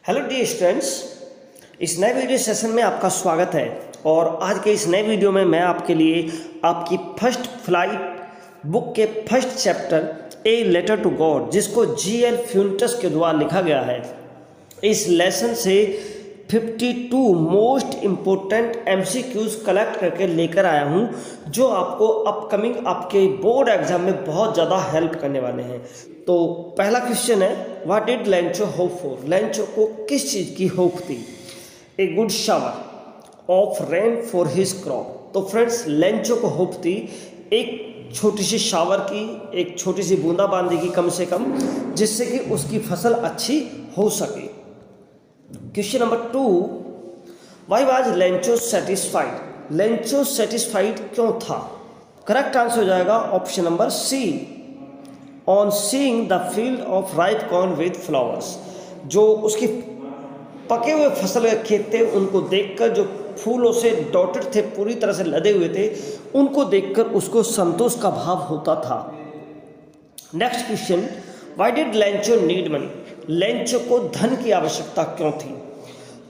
Hello dear students, इस नए video session में आपका स्वागत है। और आज के इस नए वीडियो में मैं आपके लिए आपकी फर्स्ट फ्लाइट बुक के first chapter a letter to God, जिसको जीएल फ्यूंटस के द्वारा लिखा गया है, इस लेसन से 52 मोस्ट इम्पोर्टेंट एमसीक्यूज कलेक्ट करके लेकर आया हूं, जो आपको अपकमिंग आपके बोर्ड एग्जाम में बहुत ज़्यादा हेल्प करने वाले हैं। तो पहला क्वेश्चन है, what did Lencho hope for? Lencho को किस चीज़ की होप थी? A good shower of rain for his crop. तो फ्रेंड्स, लेंचो को होप थी एक छोटी सी शावर की, एक छोटी सी बूंदाबांदी की कम से कम, जिससे कि उसकी फसल अच्छी हो सके। Question number 2, why was Lencho satisfied? Lencho satisfied क्यों था? करेक्ट आंसर हो जाएगा option number C, on seeing the field of ripe corn with flowers. जो उसकी पके हुए फसल के खेत थे, उनको देखकर, जो फूलों से डॉटेड थे, पूरी तरह से लदे हुए थे, उनको देखकर उसको संतोष का भाव होता था। Next question, why did Lencho need money? Lencho को धन की आवश्यकता क्यों थी?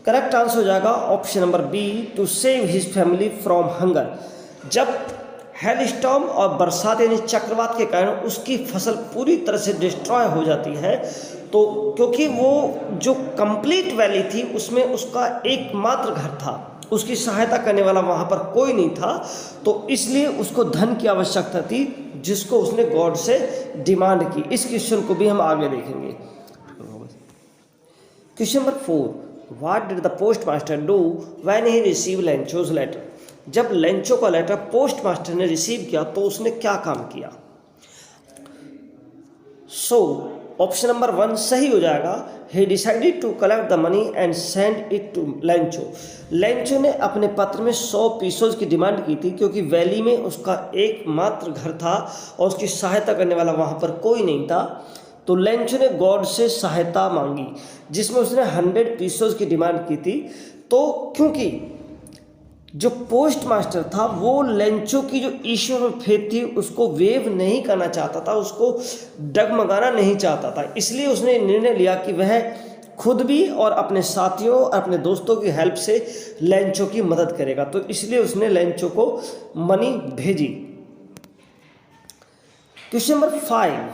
करेक्ट आंसर हो जाएगा option number B, to save his family from hunger. जब हेलस्टॉर्म और बरसात यानी चक्रवात के कारण उसकी फसल पूरी तरह से डिस्ट्रॉय हो जाती है, तो क्योंकि वो जो कंप्लीट वैली थी उसमें उसका एकमात्र घर था, उसकी सहायता करने वाला वहाँ पर कोई नहीं था, तो इसलिए उसको धन की आवश्यकता थी, जिसको उसने गॉड से डिमांड की। इस क्वेश्चन को भी हम आगे देखेंगे। Question number 4, what did the post master do when he receive Lencho's letter? जब लेंचो का लेटर पोस्ट मास्टर ने रिसीव किया तो उसने क्या काम किया? सो ऑप्शन नंबर 1 सही हो जाएगा। He decided to collect the money and send it to Lencho. Lencho ने अपने पत्र में 100 पीसोज की डिमांड की थी, क्योंकि वैली में उसका एकमात्र घर था और उसकी सहायता करने वाला वहाँ पर कोई नहीं था। तो लेंचो ने गॉड से सहायता मांगी, जिसमें उसने 100 पीसोज की डिमांड की थी। तो क्योंकि जो पोस्ट मास्टर था वो लेंचो की जो ईश्वर में फेथ थी उसको वेव नहीं करना चाहता था, उसको डगमगाना नहीं चाहता था, इसलिए उसने निर्णय लिया कि वह खुद भी और अपने साथियों और अपने दोस्तों की हेल्प से लेंचो की मदद करेगा। तो इसलिए उसने लेंचो को मनी भेजी। Question number 5,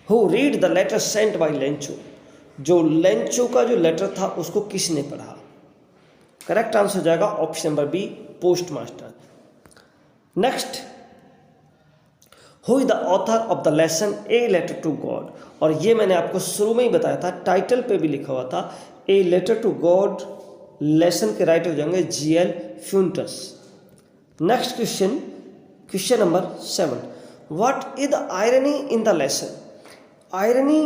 who read the letter sent by Lencho? जो लेंचो का जो लेटर था उसको किसने पढ़ा? करेक्ट आंसर हो जाएगा option number B, post master. Next, who is the author of the lesson a letter to God? और ये मैंने आपको शुरू में ही बताया था, टाइटल पे भी लिखा हुआ था, a letter to God lesson के राइटर हो जाएंगे GL Fuentes. Next question, question number 7, what is the irony in the lesson? Irony,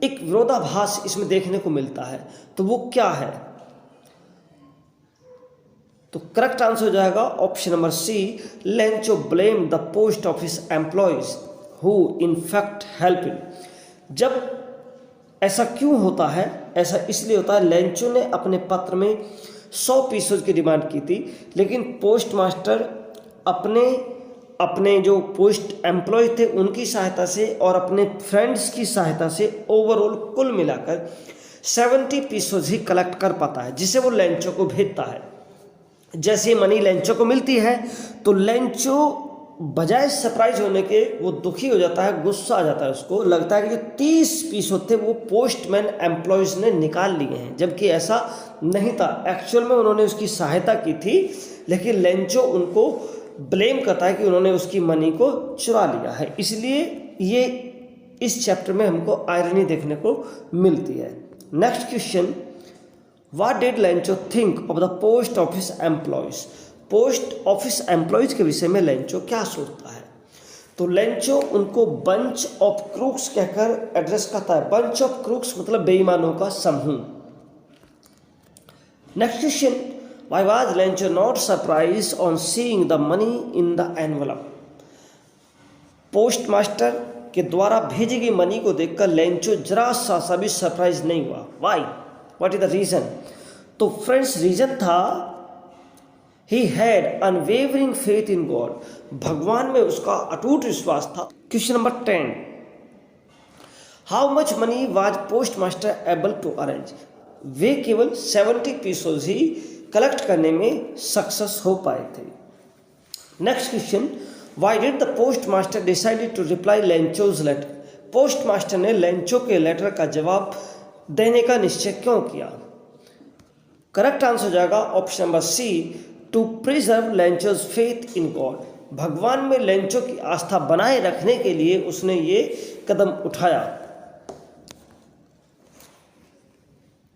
एक विरोधाभास इसमें देखने को मिलता है, तो वो क्या है? तो करेक्ट आंसर हो जाएगा option number C, Lencho blame the post office employees who in fact help him. जब ऐसा क्यों होता है? ऐसा इसलिए होता है, लेंचो ने अपने पत्र में 100 पीसोज की डिमांड की थी, लेकिन पोस्ट मास्टर अपने जो पोस्ट एम्प्लॉय थे उनकी सहायता से और अपने फ्रेंड्स की सहायता से ओवरऑल कुल मिलाकर 70 पीसोज ही कलेक्ट कर पाता है, जिसे वो लेंचो को भेजता है। जैसे मनी लेंचो को मिलती है तो लेंचो बजाय सरप्राइज होने के वो दुखी हो जाता है, गुस्सा आ जाता है, उसको लगता है कि जो 30 पीस होते वो पोस्टमैन एम्प्लॉयज़ ने निकाल लिए हैं, जबकि ऐसा नहीं था। एक्चुअल में उन्होंने उसकी सहायता की थी, लेकिन लेंचो उनको ब्लेम करता है कि उन्होंने उसकी मनी को चुरा लिया है। इसलिए ये इस चैप्टर में हमको आयरनी देखने को मिलती है। Next question, What did Lencho think of the post office employees? Post office employees के विषय में लेंचो क्या सोचता है? तो लेंचो उनको बंच ऑफ क्रूक्स कहकर एड्रेस करता है। बंच ऑफ क्रूक्स मतलब बेईमानों का समूह। Next question, why was Lencho not surprise on seeing the money in the envelope? Post master के द्वारा भेजी गई मनी को देखकर लेंचो जरा सा भी सरप्राइज नहीं हुआ। Why? What is the reason? तो फ्रेंड्स, रीजन था, he had unwavering faith in God. भगवान में उसका अटूट विश्वास था। Question number 10, how much money was postmaster able to arrange, वे केवल 70 पीसोज ही कलेक्ट करने में सक्सेस हो पाए थे। Next question, why did the post master decided to reply Lencho's letter, post master ने लेंचो के लेटर का जवाब देने का निश्चय क्यों किया। करेक्ट आंसर हो जाएगा option number C, to preserve Lencho's faith in God, भगवान में लेंचो की आस्था बनाए रखने के लिए उसने ये कदम उठाया।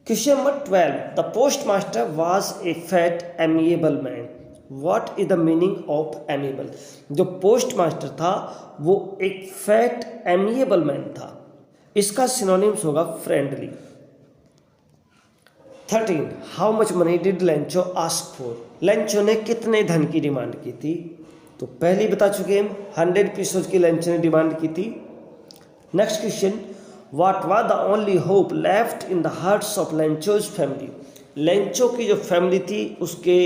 Question number 12, the post master was a fat amiable man, what is the meaning of amiable, जो पोस्ट मास्टर था वो एक फैट एमिएबल मैन था, इसका सिनोनिम्स होगा friendly. 13, how much money did Lencho ask for, Lencho ने कितने धन की डिमांड की थी, तो पहले बता चुके हम 100 पीसोज की लेंचो ने डिमांड की थी। Next question, what was the only hope left in the hearts of Lencho's family, Lencho की जो फैमिली थी उसके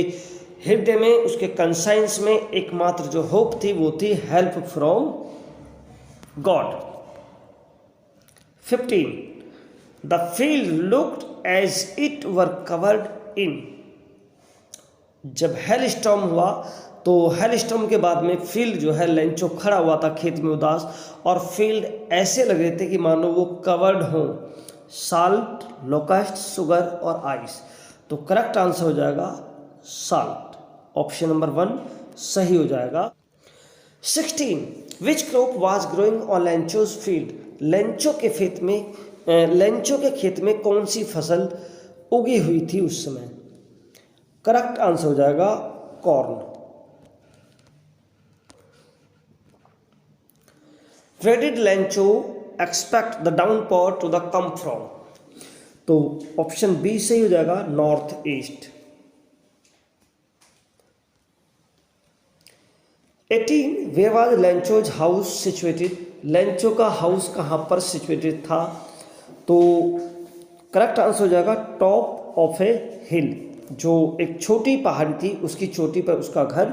हृदय में, उसके कंसाइंस में एकमात्र जो होप थी वो थी help from God. 15, the field looked as it were covered in, जब हेल स्टॉर्म हुआ तो हेल स्टॉर्म के बाद में फील्ड जो है लेंचो खड़ा हुआ था खेत में उदास, और फील्ड ऐसे लग रहे थे कि मानो वो कवर्ड हों साल्ट, लोकस्ट, शुगर और आइस, तो करेक्ट आंसर हो जाएगा साल्ट, ऑप्शन नंबर 1 सही हो जाएगा। 16, which crop was growing on Lencho's field, Lencho के खेत में कौन सी फसल उगी हुई थी उस समय, करेक्ट आंसर हो जाएगा corn. Where did Lencho expect the downpour to the come from, तो ऑप्शन बी सही हो जाएगा north east. 18, where was Lencho's house situated, Lencho का हाउस कहाँ पर सिचुएटेड था, तो करेक्ट आंसर हो जाएगा टॉप ऑफ ए हिल, जो एक छोटी पहाड़ी थी उसकी चोटी पर उसका घर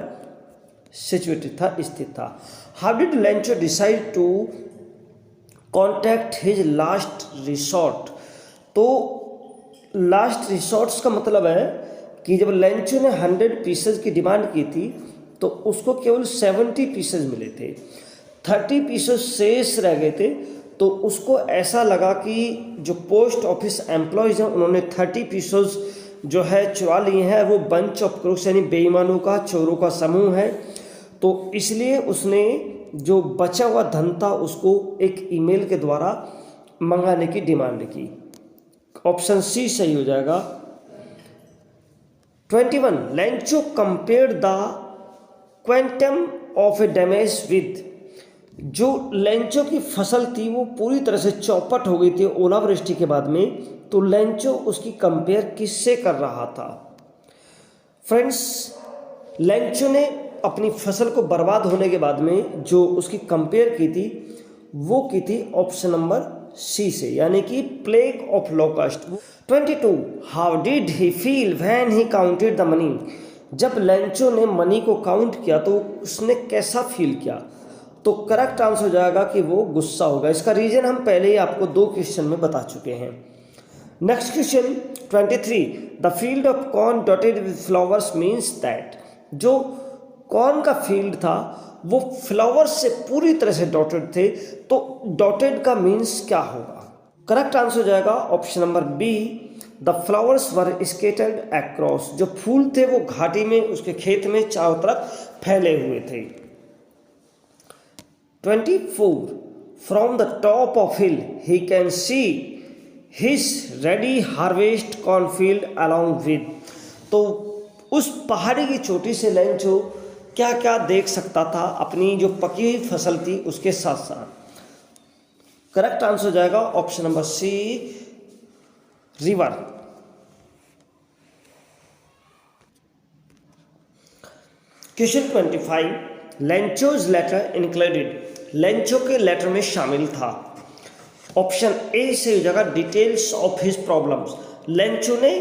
सिचुएटेड था, स्थित था। How did Lencho decide to contact his last resort, तो लास्ट रिसोर्ट्स का मतलब है कि जब लेंचो ने 100 पीसेज की डिमांड की थी तो उसको केवल 70 पीसेज मिले थे, 30 पीसेज शेष रह गए थे, तो उसको ऐसा लगा कि जो पोस्ट ऑफिस एम्प्लॉयज़ हैं उन्होंने 30 पीसेज जो है चुरा लिए हैं, वो बंच ऑफ क्रूक्स यानी बेईमानों का, चोरों का समूह है, तो इसलिए उसने जो बचा हुआ धन था उसको एक ईमेल के द्वारा मंगाने की डिमांड की, ऑप्शन सी सही हो जाएगा। 21, Lencho compared the quantum of A damage with, जो लेंचो की फसल थी वो पूरी तरह से चौपट हो गई थी ओलावृष्टि के बाद में, तो लेंचो उसकी कंपेयर किससे कर रहा था। फ्रेंड्स, लेंचो ने अपनी फसल को बर्बाद होने के बाद में जो उसकी कंपेयर की थी वो की थी ऑप्शन नंबर सी से, यानी कि plague of locust. 22, how did he feel when he counted the money, जब लेंचो ने मनी को काउंट किया तो उसने कैसा फील किया, तो करेक्ट आंसर हो जाएगा कि वो गुस्सा होगा। इसका रीजन हम पहले ही आपको 2 क्वेश्चन में बता चुके हैं। Next question 23, the field of corn dotted with flowers means that, जो कॉर्न का फील्ड था वो फ्लावर्स से पूरी तरह से डॉटेड थे, तो डॉटेड का मीन्स क्या होगा, करेक्ट आंसर हो जाएगा option number B, the flowers were scattered across, जो फूल थे वो घाटी में उसके खेत में चारों तरफ फैले हुए थे। 24, from the top of hill he can see his ready harvest cornfield along with, तो उस पहाड़ी की चोटी से लेंचो क्या क्या देख सकता था अपनी जो पकी हुई फसल थी उसके साथ साथ, करेक्ट आंसर हो जाएगा option number C, river. Question 25, Lencho's letter included, Lencho के लेटर में शामिल था, ऑप्शन ए से हो जाएगा details of his problems, Lencho ने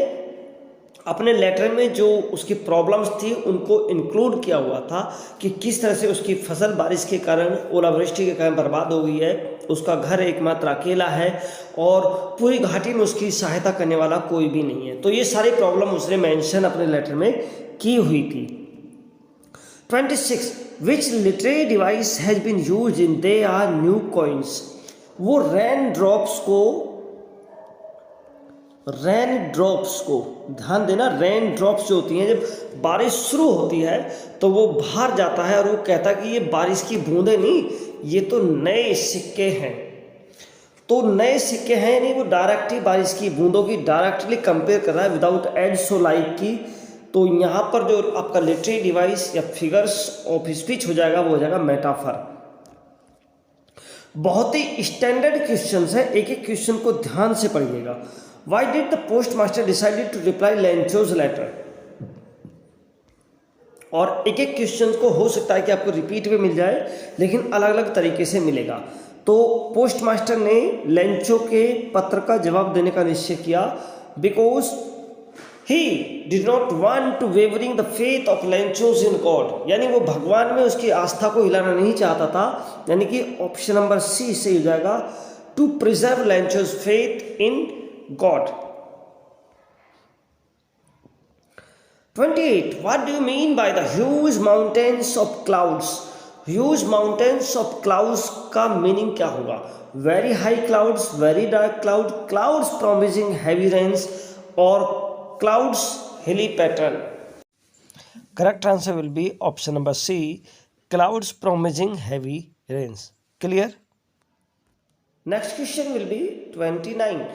अपने लेटर में जो उसकी प्रॉब्लम्स थी उनको इंक्लूड किया हुआ था कि किस तरह से उसकी फसल बारिश के कारण, ओलावृष्टि के कारण बर्बाद हो गई है, उसका घर एकमात्र अकेला है और पूरी घाटी में उसकी सहायता करने वाला कोई भी नहीं है। तो ये सारी प्रॉब्लम उसने मेंशन अपने लेटर में की हुई थी। 26 which literary device has been used in they are new coins. वो रेन ड्रॉप्स को ध्यान देना, रेन ड्रॉप्स जो होती हैं, जब बारिश शुरू होती है तो वो बाहर जाता है और वो कहता है कि ये बारिश की बूंदें नहीं, ये तो नए सिक्के हैं। तो नए सिक्के हैं नहीं, वो डायरेक्टली बारिश की बूंदों की डायरेक्टली कंपेयर कर रहा है विदाउट एड सो लाइक की। तो यहाँ पर जो आपका लिटरेरी डिवाइस या फिगर्स ऑफ स्पीच हो जाएगा वो हो जाएगा मेटाफर। बहुत ही स्टैंडर्ड क्वेश्चन है, एक एक क्वेश्चन को ध्यान से पढ़िएगा। Why did the postmaster decided to reply Lencho's letter? और एक एक क्वेश्चन को हो सकता है कि आपको रिपीट में मिल जाए, लेकिन अलग अलग तरीके से मिलेगा। तो पोस्टमास्टर ने लेंचो के पत्र का जवाब देने का निश्चय किया because he did not want to wavering the faith of Lencho's in God, यानी वो भगवान में उसकी आस्था को हिलाना नहीं चाहता था, यानी कि ऑप्शन नंबर सी से हो जाएगा, to preserve Lencho's faith in God. 28 what do you mean by the huge mountains of clouds? Huge mountains of clouds का मीनिंग क्या होगा? Very high clouds, very dark cloud, clouds promising heavy rains or clouds hilly pattern. Correct answer will be option number C, clouds promising heavy rains. Clear? Next question will be 29.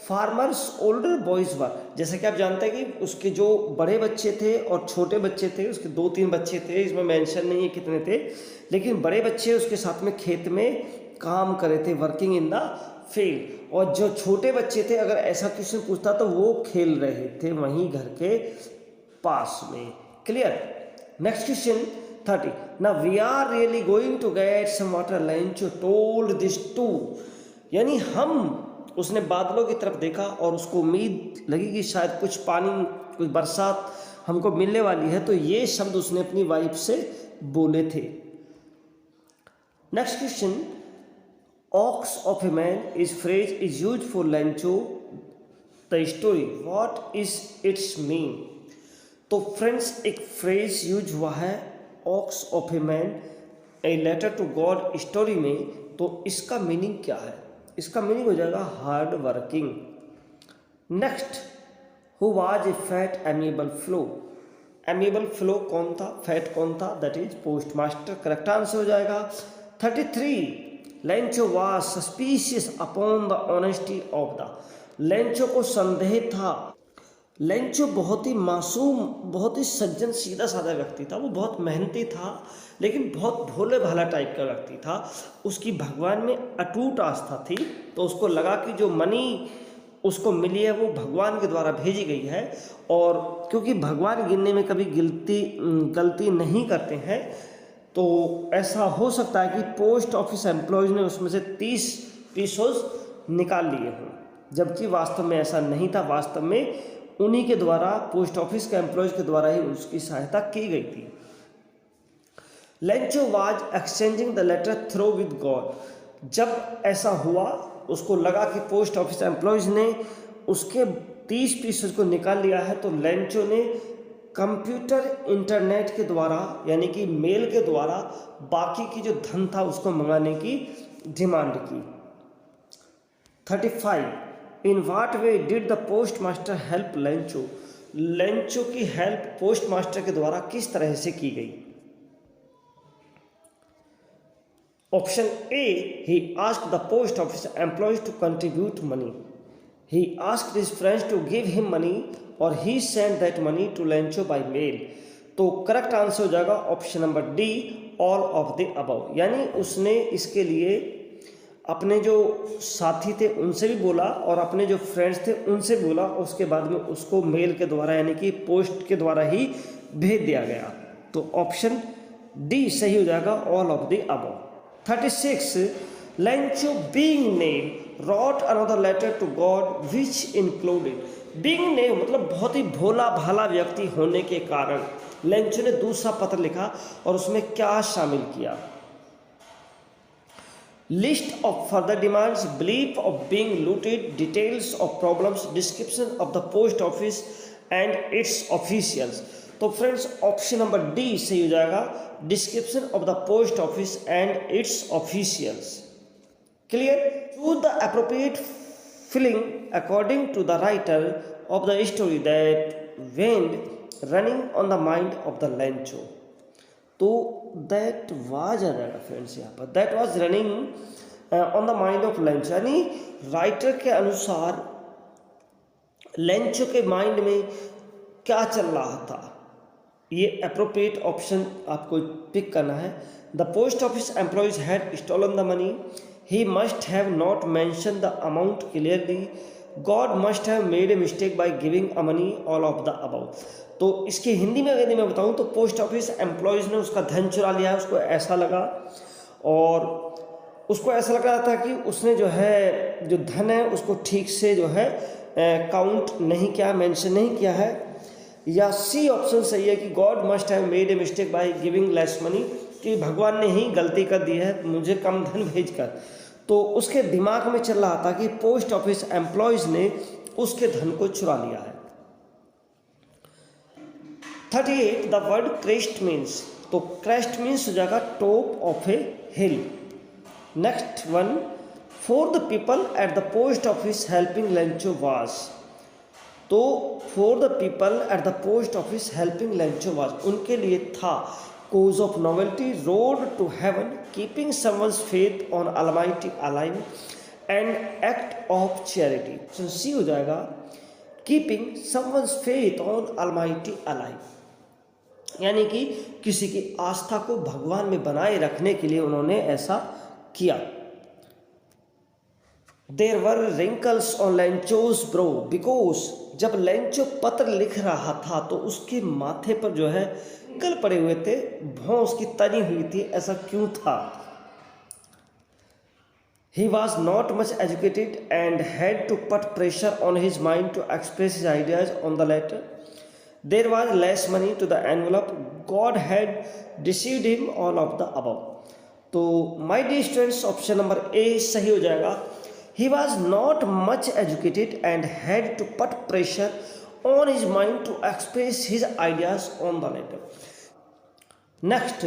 Farmers older boys were, जैसा कि आप जानते हैं कि उसके जो बड़े बच्चे थे और छोटे बच्चे थे, उसके 2-3 बच्चे थे, इसमें मेंशन नहीं है कितने थे, लेकिन बड़े बच्चे उसके साथ में खेत में काम कर रहे थे, वर्किंग इन द फील्ड। और जो छोटे बच्चे थे, अगर ऐसा क्वेश्चन पूछता तो वो खेल रहे थे वहीं घर के पास में। Clear? Next question 30. Now we are really going to get some water. Lencho told this too. यानी उसने बादलों की तरफ देखा और उसको उम्मीद लगी कि शायद कुछ पानी, कुछ बरसात हमको मिलने वाली है, तो ये शब्द उसने अपनी वाइफ से बोले थे। Next question, ox of a man is phrase is use for Lencho the story, what is its mean. तो फ्रेंड्स, एक फ्रेज यूज हुआ है ox of a man a letter to God story में, तो इसका मीनिंग क्या है? इसका मीनिंग हो जाएगा hard working. Next, who was a fat amiable flow. Amiable flow कौन था, फैट कौन था? That is postmaster. Correct answer हो जाएगा 33. Lencho was suspicious upon the honesty of the. Lencho को संदेह था। लेंचो बहुत ही मासूम, बहुत ही सज्जन सीधा साधा व्यक्ति था, वो बहुत मेहनती था, लेकिन बहुत भोले भाला टाइप का व्यक्ति था। उसकी भगवान में अटूट आस्था थी, तो उसको लगा कि जो मनी उसको मिली है वो भगवान के द्वारा भेजी गई है, और क्योंकि भगवान गिनने में कभी गलती नहीं करते हैं, तो ऐसा हो सकता है कि पोस्ट ऑफिस एम्प्लॉयज ने उसमें से 30 पीसोस निकाल लिए हों, जबकि वास्तव में ऐसा नहीं था। वास्तव में उन्हीं के द्वारा, पोस्ट ऑफिस के एम्प्लॉयज के द्वारा ही उसकी सहायता की गई थी। Lencho was exchanging the letter through with God. जब ऐसा हुआ, उसको लगा कि पोस्ट ऑफिस एम्प्लॉयज ने उसके 30 पीसेस को निकाल लिया है, तो लेंचो ने कंप्यूटर इंटरनेट के द्वारा, यानी कि मेल के द्वारा, बाकी की जो धन था उसको मंगाने की डिमांड की। 35. In what way did the post master help Lencho. Lencho की हेल्प पोस्ट मास्टर के द्वारा किस तरह से की गई? Option A, he asked the post office employees to contribute money, he asked his friends to give him money, और he send that money to Lencho by mail. तो करेक्ट आंसर हो जाएगा option number D, all of the above. यानी उसने इसके लिए अपने जो साथी थे उनसे भी बोला और अपने जो फ्रेंड्स थे उनसे बोला, उसके बाद में उसको मेल के द्वारा, यानी कि पोस्ट के द्वारा ही भेज दिया गया। तो ऑप्शन डी सही हो जाएगा, all of the above. 36. Lencho being name wrote another letter to God which included, being ने मतलब बहुत ही भोला भाला व्यक्ति होने के कारण लेंचो ने दूसरा पत्र लिखा और उसमें क्या शामिल किया? List of further demands, belief of being looted, details of problems, description of the post office and its officials. तो फ्रेंड्स ऑप्शन नंबर डी सही हो जाएगा, description of the post office and its officials. Clear? Choose the appropriate filling according to the writer of the story that went running on the mind of the Lencho. तो that was आ जाएगा friends यहाँ पर, that was running on the mind of Lencho, यानी writer के अनुसार Lencho के mind में क्या चल रहा था। ये अप्रोप्रिएट ऑप्शन आपको पिक करना है। The post office employees had stolen the money, he must have not mention the amount clearly, God must have made a mistake by giving a money, all of the above. तो इसकी हिंदी में यदि मैं बताऊं तो post office employees ने उसका धन चुरा लिया, उसको ऐसा लगा और उसको ऐसा लग रहा था कि उसने जो है जो धन है उसको ठीक से जो है काउंट नहीं किया, मेंशन नहीं किया है। या सी ऑप्शन सही है कि God must have made a mistake by giving less money, कि भगवान ने ही गलती कर दी है मुझे कम धन भेजकर। तो उसके दिमाग में चल रहा था कि पोस्ट ऑफिस एम्प्लॉयज ने उसके धन को चुरा लिया है। 38 द वर्ड क्रेस्ट मीन्स, तो क्रेस्ट मीन्स हो जाएगा top of a hill. Next one, for the people at the post office helping Lencho was, तो for the people at the post office helping Lencho was, उनके लिए था। Cause of novelty, road to heaven, keeping someone's faith on almighty alive and act of charity. C हो जाएगा keeping someone's faith on almighty alive, यानी कि किसी की आस्था को भगवान में बनाए रखने के लिए उन्होंने ऐसा किया। There were wrinkles on Lencho's brow because, जब लेंचो पत्र लिख रहा था तो उसके माथे पर जो है रिंकल पड़े हुए थे, भौं उसकी तनी हुई थी, ऐसा क्यों था? He was not much educated and had to put pressure on his mind to express his ideas on the letter. There was less money to the envelope. God had deceived him, all of the above. तो my dear students option number A सही हो जाएगा। He was not much educated and had to put pressure on his mind to express his ideas on the letter. Next,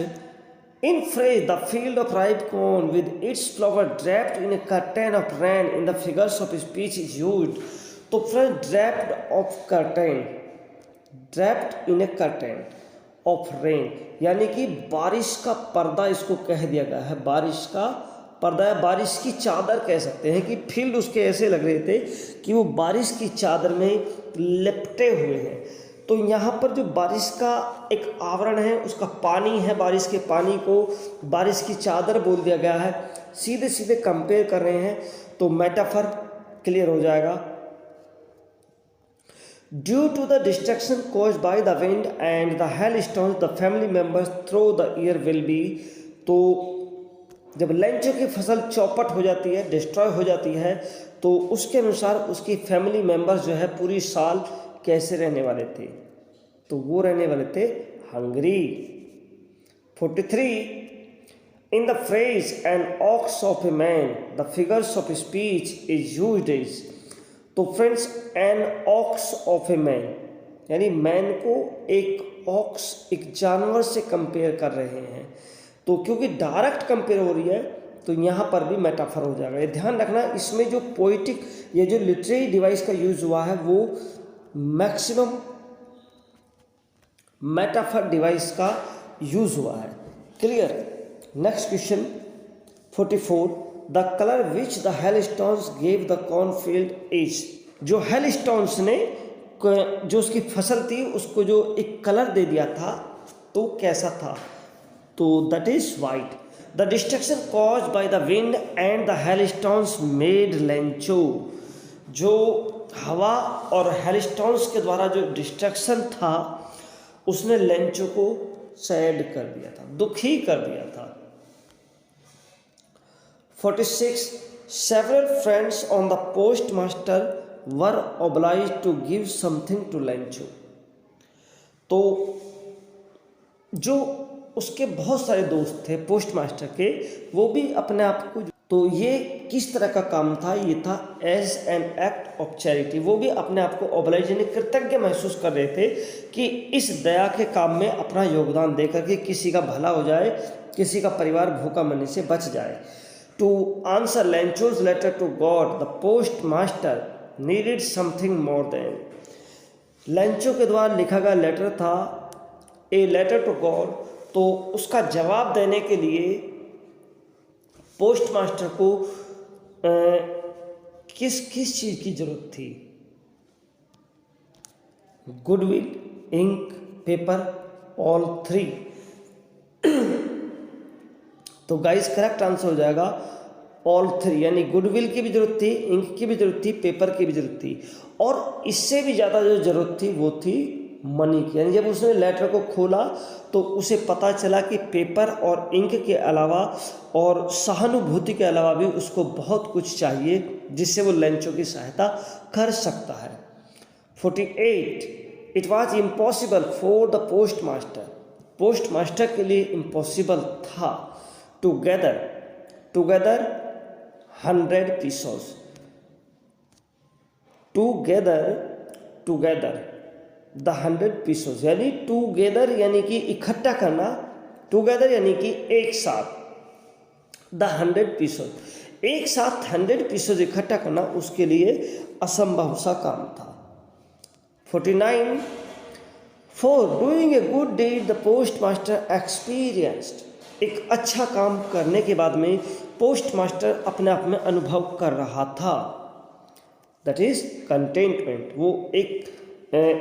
in phrase the field of ripe corn with its flower draped in a curtain of rain in the figures of speech is used. तो friend draped of curtain, draped in a curtain of rain, यानी कि बारिश का पर्दा इसको कह दिया गया है, बारिश का पर्दा, बारिश की चादर कह सकते हैं कि फील्ड उसके ऐसे लग रहे थे कि वो बारिश की चादर में लिपटे हुए हैं। तो यहाँ पर जो बारिश का एक आवरण है उसका पानी है, बारिश के पानी को बारिश की चादर बोल दिया गया है। सीधे सीधे कंपेयर कर रहे हैं तो मेटाफर क्लियर हो जाएगा। Due to the destruction caused by the wind and the hailstones the family members through the year will be, तो जब लेंचो की फसल चौपट हो जाती है, डिस्ट्रॉय हो जाती है, तो उसके अनुसार उसकी फैमिली मेंबर्स जो है पूरी साल कैसे रहने वाले थे? तो वो रहने वाले थे hungry. 43 in the phrase an ox of a man the figures of speech is used is, तो friends an ox of a man, यानी मैन को एक ऑक्स एक जानवर से कंपेयर कर रहे हैं। तो क्योंकि डायरेक्ट कंपेयर हो रही है तो यहाँ पर भी मेटाफर हो जाएगा। ये ध्यान रखना, इसमें जो पोइटिक ये जो लिटरेरी डिवाइस का यूज हुआ है वो मैक्सिमम मेटाफर डिवाइस का यूज हुआ है। Clear? Next question 44 the colour which the hailstones gave the cornfield is, जो हेलस्टोन्स ने जो उसकी फसल थी उसको जो एक कलर दे दिया था तो कैसा था? तो that is white. The destruction caused by the wind and the hailstones made Lencho, जो हवा और हेलस्टोन्स के द्वारा जो डिस्ट्रक्शन था उसने लेंचो को सैड कर दिया था, दुखी कर दिया था। 46 several friends on the post master were obliged to give something to Lencho. तो जो उसके बहुत सारे दोस्त थे पोस्ट मास्टर के, वो भी अपने आप को, तो ये किस तरह का काम था, ये था as an act of charity. वो भी अपने आप को ऑब्लाइज यानी कृतज्ञ महसूस कर रहे थे कि इस दया के काम में अपना योगदान दे करके किसी का भला हो जाए, किसी का परिवार भूखा मरने से बच जाए। To answer Lencho's letter to God the post master needed something more then. Lencho के द्वारा लिखा गया लेटर था ए लेटर टू गॉड, तो उसका जवाब देने के लिए पोस्ट मास्टर को किस किस चीज़ की जरूरत थी? Goodwill, ink, paper, all three. तो गाइस करेक्ट आंसर हो जाएगा ऑल थ्री, यानी गुडविल की भी जरूरत थी, इंक की भी जरूरत थी, पेपर की भी जरूरत थी, और इससे भी ज़्यादा जो जरूरत थी वो थी मनी की। यानी जब उसने लेटर को खोला तो उसे पता चला कि पेपर और इंक के अलावा और सहानुभूति के अलावा भी उसको बहुत कुछ चाहिए जिससे वो लेंचो की सहायता कर सकता है। 48 it was impossible for the post master, post master के लिए इम्पॉसिबल था to gather 100 pesos, together the 100 pesos, यानी टूगेदर यानी कि इकट्ठा करना, टूगेदर यानी कि एक साथ, द 100 पीसोस, एक साथ 100 पीसोस इकट्ठा करना उसके लिए असंभव सा काम था। 49 for doing a good did the post master experienced, एक अच्छा काम करने के बाद में पोस्ट मास्टर अपने आप में अनुभव कर रहा था, दैट इज कंटेंटमेंट, वो एक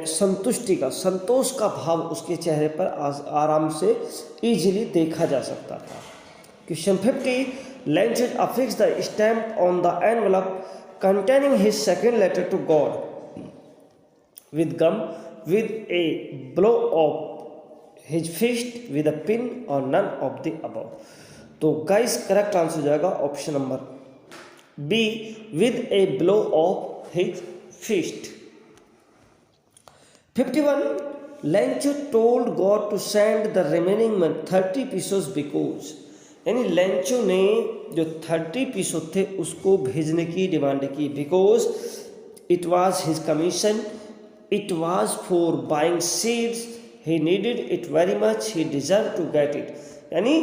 संतुष्टि का, संतोष का भाव उसके चेहरे पर आराम से इजीली देखा जा सकता था। Question 50 Lencho affix the stamp on the envelope containing his second letter to God with gum with a blow of his fist with a pin or none of the above। तो guys correct answer हो जाएगा option number B, with a blow of his fist। 51 लेंचो told God to send the remaining 30 pesos because, यानी Lencho ने जो 30 पीसो थे उसको भेजने की डिमांड की, because it was his commission, it was for buying seeds, he needed it very much, he deserved to get it। यानी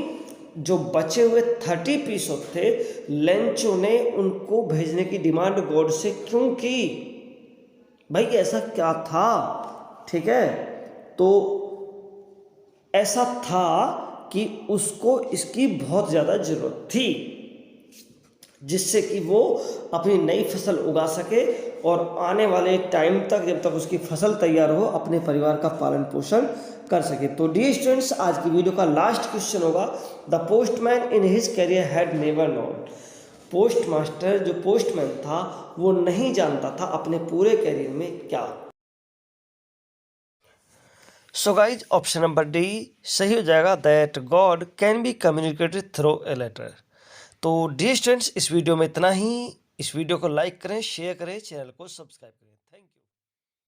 जो बचे हुए 30 पीसों थे लेंचो ने उनको भेजने की डिमांड गॉड से क्यों की? भाई ऐसा क्या था? ठीक है, तो ऐसा था कि उसको इसकी बहुत ज़्यादा ज़रूरत थी जिससे कि वो अपनी नई फसल उगा सके और आने वाले टाइम तक जब तक उसकी फसल तैयार हो अपने परिवार का पालन पोषण कर सके। तो डियर स्टूडेंट्स आज की वीडियो का लास्ट क्वेश्चन होगा, the postman in his career had never known, post master जो पोस्टमैन था वो नहीं जानता था अपने पूरे करियर में क्या। So guys option number D सही हो जाएगा, that God can be communicated through a letter. तो डियर स्टूडेंट्स इस वीडियो में इतना ही। इस वीडियो को लाइक करें, शेयर करें, चैनल को सब्सक्राइब करें।